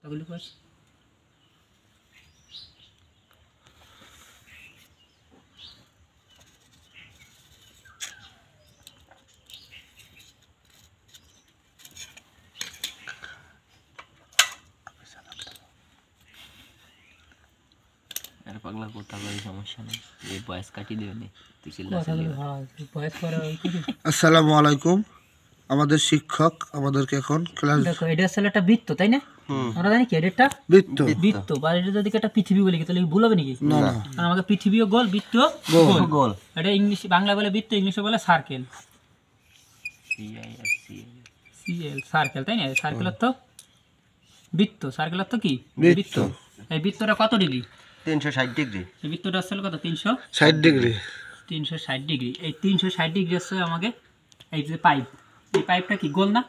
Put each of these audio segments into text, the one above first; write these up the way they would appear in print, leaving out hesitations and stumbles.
তাগুলি কর আর পাগলা কথা বলে সমস্যা নেই, এই বয়স কাটিয়ে দেবে নি, তুই আসসালামু আলাইকুম। আমাদের শিক্ষক আমাদেরকে এখন ক্লাস দেখো এটা আসলে একটা বৃত্ত তাই না? আমরা জানি কি এটা বৃত্ত বৃত্ত বা এটা যদি একটা পৃথিবী বলি তাহলে ভুল হবে নাকি? না না আর আমাকে পৃথিবীও গোল বৃত্ত গোল গোল এটা ইংলিশ বাংলা বলে বৃত্ত ইংলিশে বলে সার্কেল সিএল সার্কেল তাই না? সার্কেল অর্থ বৃত্ত, সার্কেল অর্থ কি বৃত্ত। এই বৃত্তটা কত ডিগ্রি? 360 ডিগ্রি। এই বৃত্তটা আসলে কত? 60 ডিগ্রি। 360 ডিগ্রি। এই 360 ডিগ্রি হচ্ছে আমাকে এই যে পাইপ, এই পাইপটা কি গোল না?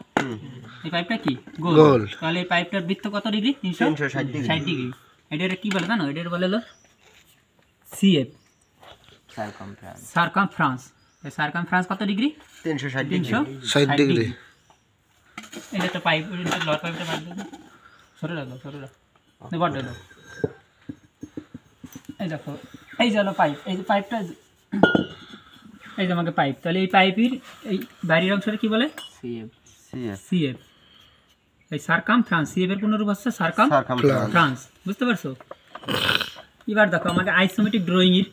এই পাইপটা কি গোল। তাহলে এই পাইপটার বৃত্ত কত ডিগ্রি? 360 ডিগ্রি। এটা কি বলে জানো? এটা বলে হলো সিএফ সারকামফারেন্স। এই সারকামফারেন্স কত ডিগ্রি? 360 ডিগ্রি। এই একটা পাইপ, এটা লট পাইপটা বাদ দাও, সরে রাখো বড় দাও। এই দেখো এই যে হলো পাইপ, এই যে পাইপটা এই যে আমাকে পাইপ, তাহলে এই পাইপের এই বাইরের অংশটা কি বলে? সিএফ। এই সারকামফারেন্স, সিএফ এর পূর্ণরূপ হচ্ছে সারকামফারেন্স, বুঝতে পারছো? এবার দেখো আমাকে আইসোমেট্রিক ড্রয়িং এর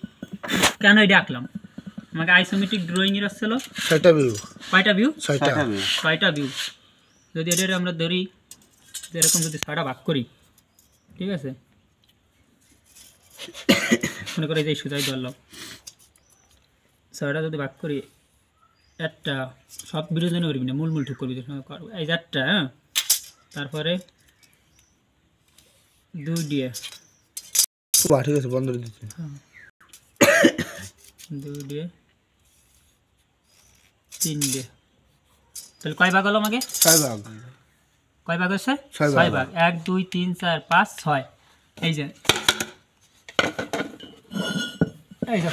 কেন এটা আঁকলাম? আমাকে আইসোমেট্রিক ড্রয়িং এর আসছিল 6টা ভিউ। কয়টা ভিউ? 6টা ভিউ। যদি এটা আমরা ধরি এরকম, যদি 6টা ভাগ করি, ঠিক আছে, মনে করে এই সুতাই ধরলাম, 6টা যদি ভাগ করি, একটা সব বিরোধনে করবি না, মূল ঠিক করবি, এই যে একটা, হ্যাঁ, তারপরে 2 দিয়ে, ঠিক আছে, বন্ধ করে দিচ্ছি, 2 দিয়ে, 3 দিয়ে, তাহলে কয় ভাগ হলো? আমাকে 6 ভাগ। কয় ভাগ হচ্ছে? 6 ভাগ। 1 2 3 4 5 6। এই যে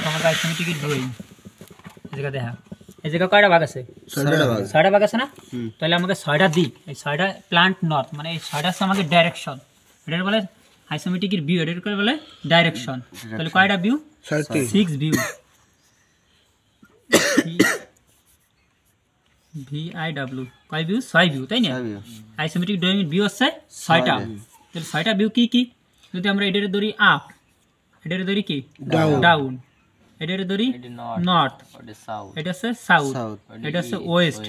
আমার আইসোমেট্রিক ড্রয়িং, এই জায়গা দেখা, এই জায়গা কয়টা ভাগ আছে? 6টা ভাগ আছে না? তাহলে আমাকে 6টা দিক, এই 6টা প্লান্ট নর্থ, মানে এই 6টা হচ্ছে আমাকে ডাইরেকশন। এটার বলে আইসোমেট্রিক ভিউ, এটার বলে ডাইরেকশন। তাহলে কয়টা ভিউ? 6 ভিউ। VIW কয় ভিউ? 6 ভিউ, তাই না? আইসোমেট্রিক ড্রয়িং এর ভিউ হচ্ছে 6টা। তাহলে 6টা ভিউ কি কি? যদি আমরা এটারে ধরি আপ, এটারে ধরি কি ডাউন, এটারে ধরি নর্থ, এটা হচ্ছে সাউথ, এটা হচ্ছে ওয়েস্ট,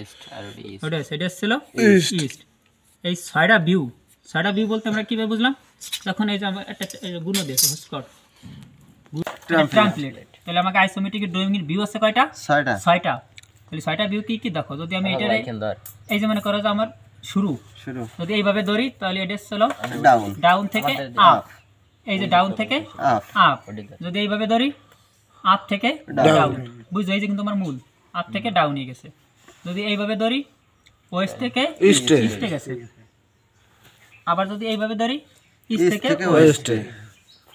এটা হচ্ছে ইস্ট। এই 6টা ভিউ বলতে আমরা কিভাবে বুঝলাম? তখন এই যে আমরা একটা গুণ দিয়ে স্কট ট্রাম্পলেট, তাহলে আমাকে আইসোমেট্রিক ড্রয়িং এর ভিউ আছে কয়টা? 6টা। তাহলে 6টা ভিউ কি কি দেখো, যদি আমি এটারে এই যে মনে করো যে আমার শুরু যদি এইভাবে ধরি, তাহলে এটা হলো ডাউন থেকে আপ, এই যে ডাউন থেকে আপ। যদি এইভাবে ধরি আপ থেকে ডাউন, বুঝছো? এই যে কিন্তু আমার মূল আপ থেকে ডাউনে গেছে। যদি এইভাবে ধরি ওয়েস্ট থেকে ইস্টে গেছে। আবার যদি এইভাবে ধরি ইস্ট থেকে ওয়েস্টে।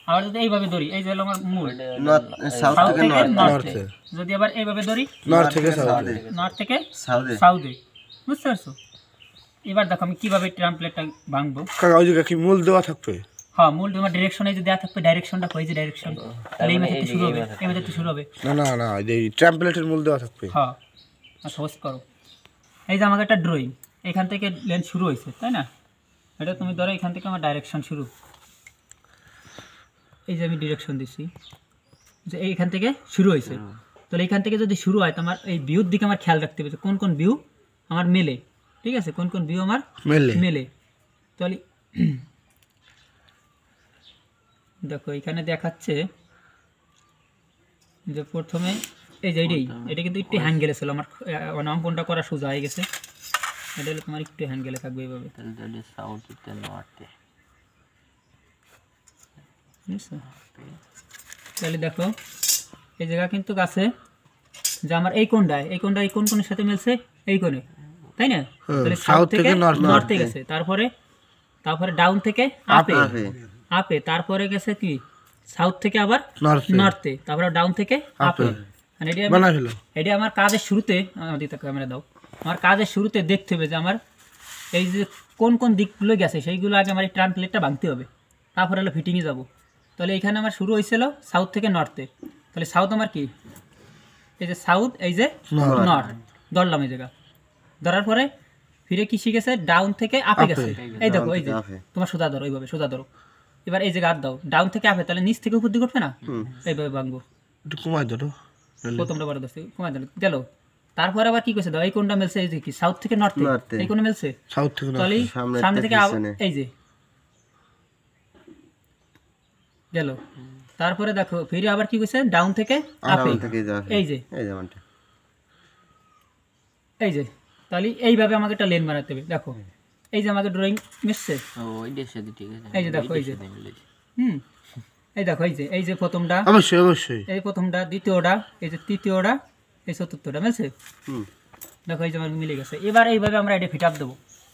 আবার যদি এইভাবে ধরি, এই যে হলো আমার মূল সাউথ থেকে নর্থে। যদি আবার এইভাবে ধরি নর্থ থেকে সাউথে, বুঝতে পারছো? এবার দেখো আমি কিভাবে ট্রাম্পলেটটা ভাঙবো। ওই জায়গা কি মূল দেওয়া থাকবে? হ্যাঁ, মূল তোমার ডিরেকশনে যদি দেওয়া থাকবে, ডাইরেকশনটা কই যে ডাইরেকশন, তাহলে এই মেথডে শুরু হবে, এই মেথডে শুরু হবে। না এই ট্রাম্পলেটের মূল দেওয়া থাকবে। হ্যাঁ, সহজ করো। এই যে আমাকে একটা ড্রয়িং, এখান থেকে লেন্স শুরু হয়েছে, তাই না? এটা তুমি ধরো এখান থেকে আমার ডাইরেকশন শুরু, এই যে আমি ডিরেকশন দিচ্ছি যে এইখান থেকে শুরু হয়েছে। তাহলে এইখান থেকে যদি শুরু হয়, তোমার এই ভিউর দিকে আমার খেয়াল রাখতে হবে কোন কোন ভিউ আমার মেলে, ঠিক আছে? কোন কোন ভিউ আমার মেলে। তাহলে দেখো এখানে দেখাচ্ছে যে প্রথমে এই যে এটা কিন্তু একটু হ্যান্ডগেলে ছিল, আমার অঙ্কনটা করা সোজা হয়ে গেছে। এটা হলো তোমার একটু হ্যান্ডগেলে থাকবে এইভাবে, তাহলে দেখো এই জায়গা কিন্তু আছে যে আমার এই কোণটায় কোন কোণের সাথে মিলছে? এই কোণে, তাই না? তাহলে সাউথ থেকে নর্থে গেছে, তারপরে ডাউন থেকে আপে, তারপরে গেছে কি সাউথ থেকে আবার নর্থে, তারপরে ডাউন থেকে আপে। মানে এটা আমার কাজের শুরুতে, ক্যামেরা দাও, আমার কাজের শুরুতে দেখতে হবে যে আমার এই যে কোন কোন দিকগুলো গেছে সেইগুলো আগে আমার এই ট্রাম প্লেটটা ভাঙতে হবে, তারপরে হলো ফিটিংয়ে যাব। তাহলে এইখানে আমার শুরু হয়েছিল সাউথ থেকে নর্থে, তাহলে সাউথ আমার কি এই যে সাউথ, এই যে নর্থ ধরলাম এই জায়গা, ধরার পরে ফিরে কি শিখেছে ডাউন থেকে আপে গেছে। এই দেখো এই যে তোমার সোজা ধরো, এইভাবে সোজা ধরো। এবার এই যে গাছ দাও ডাউন থেকে আপে, তাহলে নিচ থেকে উপর দিকে উঠবে না, এইভাবে ভাঙবো। একটু কমাই ধরো, প্রথমটা বড় দোস্ত কমাই দিল গেল। তারপরে আবার কি করছে দাও, এই কোনটা মেলছে এই যে কি সাউথ থেকে নর্থে, এই কোনটা মেলছে সাউথ থেকে তাহলে সামনে থেকে এই যে গেল। তারপরে দেখো ফিরে আবার কি করছে ডাউন থেকে আপে, এই যে এই যে তাহলে এইভাবে আমাকে একটা লেন বানাতে হবে। দেখো এই যে আমাকে ড্রয়িং মিশছে, এই যে দেখো এই যে এই দেখো এই যে প্রথমটা, অবশ্যই অবশ্যই এই প্রথমটা, দ্বিতীয়টা, এই যে তৃতীয়টা, এই চতুর্থটা মিলছে। দেখো এই যে আমার মিলে গেছে। এবার এইভাবে আমরা এটা ফিট আপ দেবো।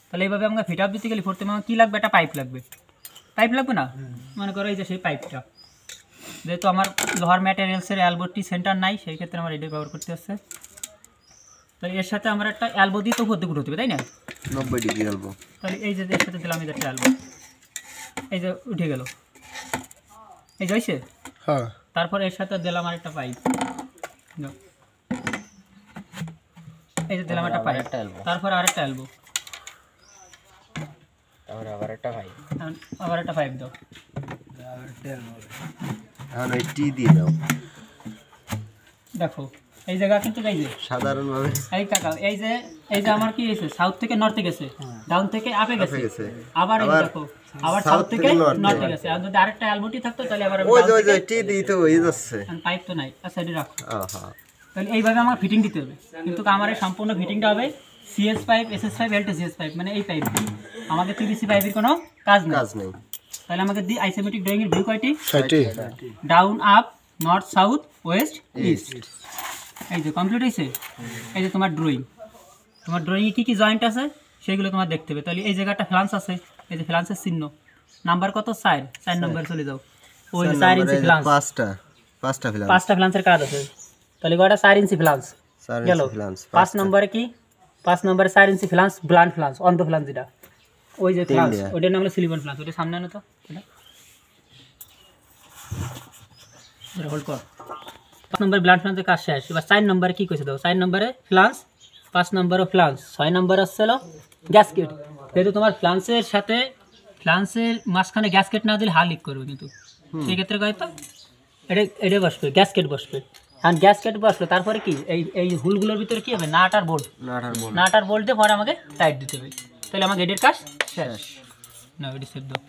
তাহলে এইভাবে আমরা ফিট আপ দিতে গেলে প্রথমে আমার কী লাগবে, একটা পাইপ লাগবে। পাইপ লাগবে না, মনে করো এই যে সেই পাইপটা, যেহেতু আমার লোহার ম্যাটেরিয়ালসের অ্যালবোটি সেন্টার নাই, সেই ক্ষেত্রে আমার এটাই ব্যবহার করতে হচ্ছে। তাহলে এর সাথে আমার একটা অ্যালবো দিয়ে তো উপর দিকে উঠতে হবে, তাই না? 90 ডিগ্রি অ্যালবো। তাহলে এই যে এর সাথে দিলাম এই যে একটা অ্যালবো, এই যে উঠে গেল, এই যে হয়েছে। হ্যাঁ, তারপর এর সাথে দিলাম আর একটা পাইপ, এই যে দিলাম একটা পাইপ, তারপর আরেকটা অ্যালবো, আবার একটা পাইপ দাও, দেখো এই জায়গা কিন্তু এই যে সাধারণভাবে এই কাকা এই যে আমার কি হয়েছে সাউথ থেকে নর্থে গেছে, ডাউন থেকে আপে গেছে, আবার এই দেখো আবার সাউথ থেকে নর্থে গেছে। আর যদি আরেকটা অ্যালবোটি থাকতো তাহলে আবার ওই যে টি দিতে হয়ে যাচ্ছে, পাইপ তো নাই, আর সাইডে রাখো। তাহলে এইভাবে আমার ফিটিং দিতে হবে, কিন্তু আমার এই সম্পূর্ণ ফিটিংটা হবে CS pipe, SS pipe, LTCS pipe, মানে এই পাইপ। আমাদের পিভিসি পাইপের কোনো কাজ নেই। তাহলে আমাকে দি আইসোমেট্রিক ড্রয়িং এর ভিউ কয়টি? 6টি। Down up, north south, West east. এই যে কমপ্লিট হয়েছে। এই যে তোমার ড্রয়িং, তোমার ড্রয়িংয়ে কী কী জয়েন্ট আছে সেগুলো তোমার দেখতে হবে। তাহলে এই জায়গাটা ফ্লান্স আছে, এই যে ফ্লান্সের চিহ্ন, নাম্বার কত? 4 নম্বর চলে যাও, ওই 4 ইঞ্চি ফ্লান্স, পাঁচটা ফ্লান্সের কাজ আছে। তাহলে কয়টা? 4 ইঞ্চি ফ্লান্স গেল। 5 নম্বরে কি? 5 নম্বরে 4 ইঞ্চি ফ্লান্স, ব্লান্ড ফ্লান্স, অন্ধ ফ্লান্স, যেটা ওই যে ফ্লান্স, ওইটার নাম হলো সিলিকন ফ্লান্স। ওইটা সামনে আনো তো, হোল্ড কর। 5 নম্বর ব্লান্ড ফ্লান্সের কাজ শেষ। এবার 4 নম্বরে কী করেছে দাও? 4 নম্বরে ফ্লান্স, 5 নম্বরে ফ্লান্স, 6 নম্বরে হচ্ছিল গ্যাসকেট। যেহেতু তোমার ফ্লান্সের সাথে ফ্লান্সের মাঝখানে গ্যাসকেট না দিলে হাল লিক করবে, কিন্তু সেক্ষেত্রে হয়তো এটা বসবে, গ্যাসকেট বসবে। আর গ্যাসকেট বসলো তারপরে কি এই হুলগুলোর ভিতরে কি হবে? নাট আর বোল্ট, নাট আর বোল্ট দিয়ে পরে আমাকে টাইট দিতে হবে। তাহলে আমাকে এটার কাজ শেষ। না এটি সেট দাও।